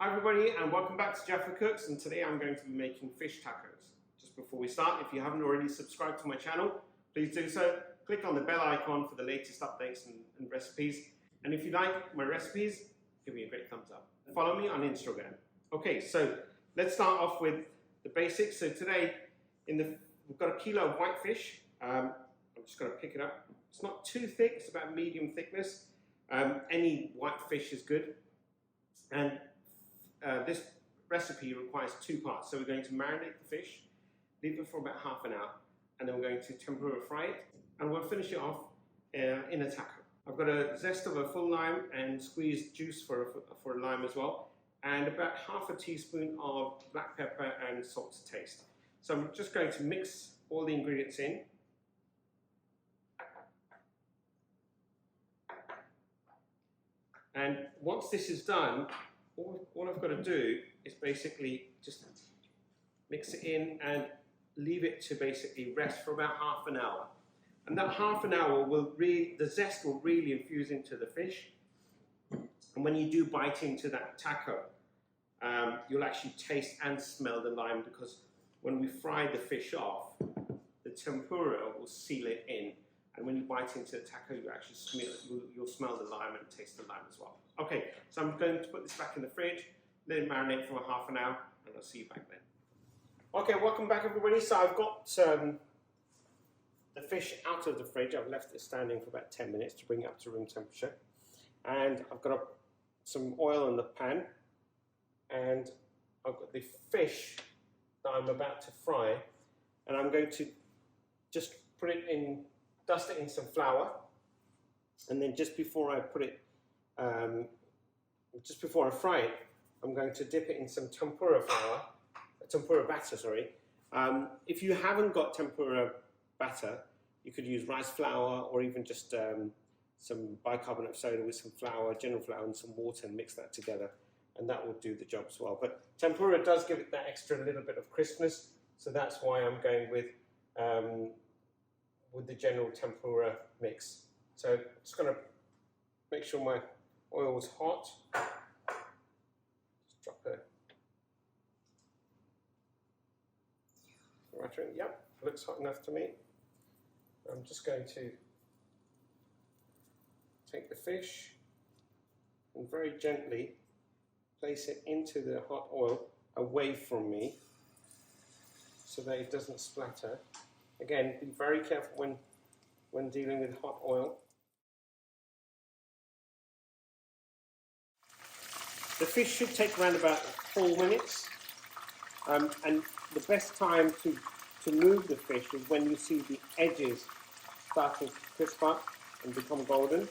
Hi everybody and welcome back to Jaffa Cooks, and today I'm going to be making fish tacos. Just before we start, if you haven't already subscribed to my channel, please do so. Click on the bell icon for the latest updates and recipes. And if you like my recipes, give me a great thumbs up. Follow me on Instagram. Okay, so let's start off with the basics. So today we've got a kilo of white fish. I'm just going to pick it up. It's not too thick, it's about medium thickness. Any white fish is good. And this recipe requires two parts. So we're going to marinate the fish, leave it for about half an hour, and then we're going to tempura fry it, and we'll finish it off in a taco. I've got a zest of a full lime and squeezed juice for a lime as well, and about half a teaspoon of black pepper and salt to taste. So I'm just going to mix all the ingredients in. And once this is done, all I've got to do is basically just mix it in and leave it to basically rest for about half an hour. And that half an hour the zest will really infuse into the fish. And when you do bite into that taco, you'll actually taste and smell the lime, because when we fry the fish off, the tempura will seal it in. And when you bite into the taco, you'll smell the lime and taste the lime as well. Okay, so I'm going to put this back in the fridge, let it marinate for half an hour, and I'll see you back then. Okay, welcome back everybody. So I've got the fish out of the fridge. I've left it standing for about 10 minutes to bring it up to room temperature. And I've got some oil in the pan, and I've got the fish that I'm about to fry, and I'm going to just dust it in some flour, and then just before I fry it, I'm going to dip it in some tempura batter, sorry. If you haven't got tempura batter, you could use rice flour, or even just some bicarbonate of soda with some flour, general flour, and some water, and mix that together, and that will do the job as well. But tempura does give it that extra little bit of crispness, so that's why I'm going with the general tempura mix. So I'm just going to make sure my oil is hot. Just drop it right in. Yep, looks hot enough to me. I'm just going to take the fish and very gently place it into the hot oil away from me, so that it doesn't splatter. Again, be very careful when dealing with hot oil. The fish should take around about 4 minutes, and the best time to move the fish is when you see the edges starting to crisp up and become golden.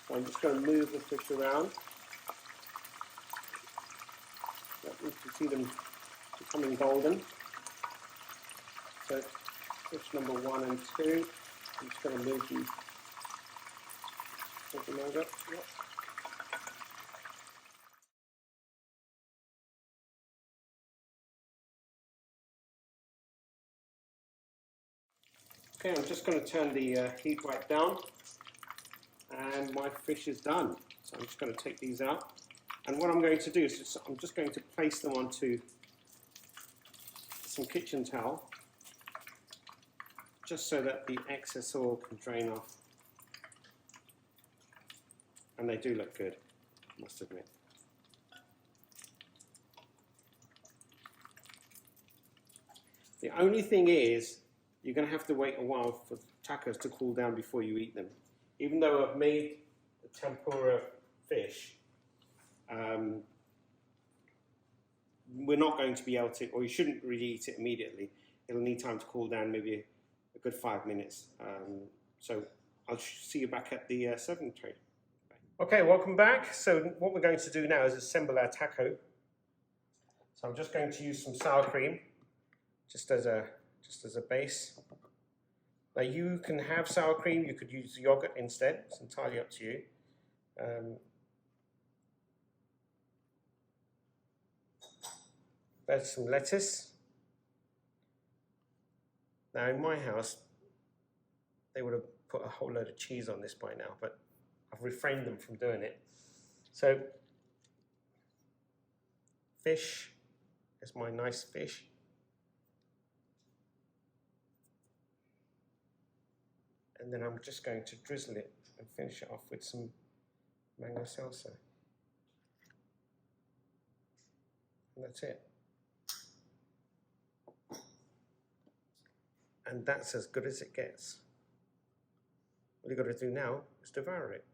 So I'm just going to move the fish around. You can see them becoming golden. So fish number 1 and 2, I'm just going to move them over. Yep. Okay, I'm just going to turn the heat right down, and my fish is done. So I'm just going to take these out, and what I'm going to do is I'm just going to place them onto some kitchen towel, just so that the excess oil can drain off. And they do look good, I must admit. The only thing is, you're going to have to wait a while for the tacos to cool down before you eat them. Even though I've made the tempura fish, we're not going to be able to, or you shouldn't really eat it immediately. It'll need time to cool down, maybe a good 5 minutes. So I'll see you back at the serving tray. Okay, welcome back. So what we're going to do now is assemble our taco. So I'm just going to use some sour cream, just as a base. Now you can have sour cream, you could use yogurt instead. It's entirely up to you. There's some lettuce. Now in my house, they would have put a whole load of cheese on this by now, but I've refrained them from doing it. So fish. There's my nice fish. And then I'm just going to drizzle it and finish it off with some mango salsa. And that's it. And that's as good as it gets. All you've got to do now is devour it.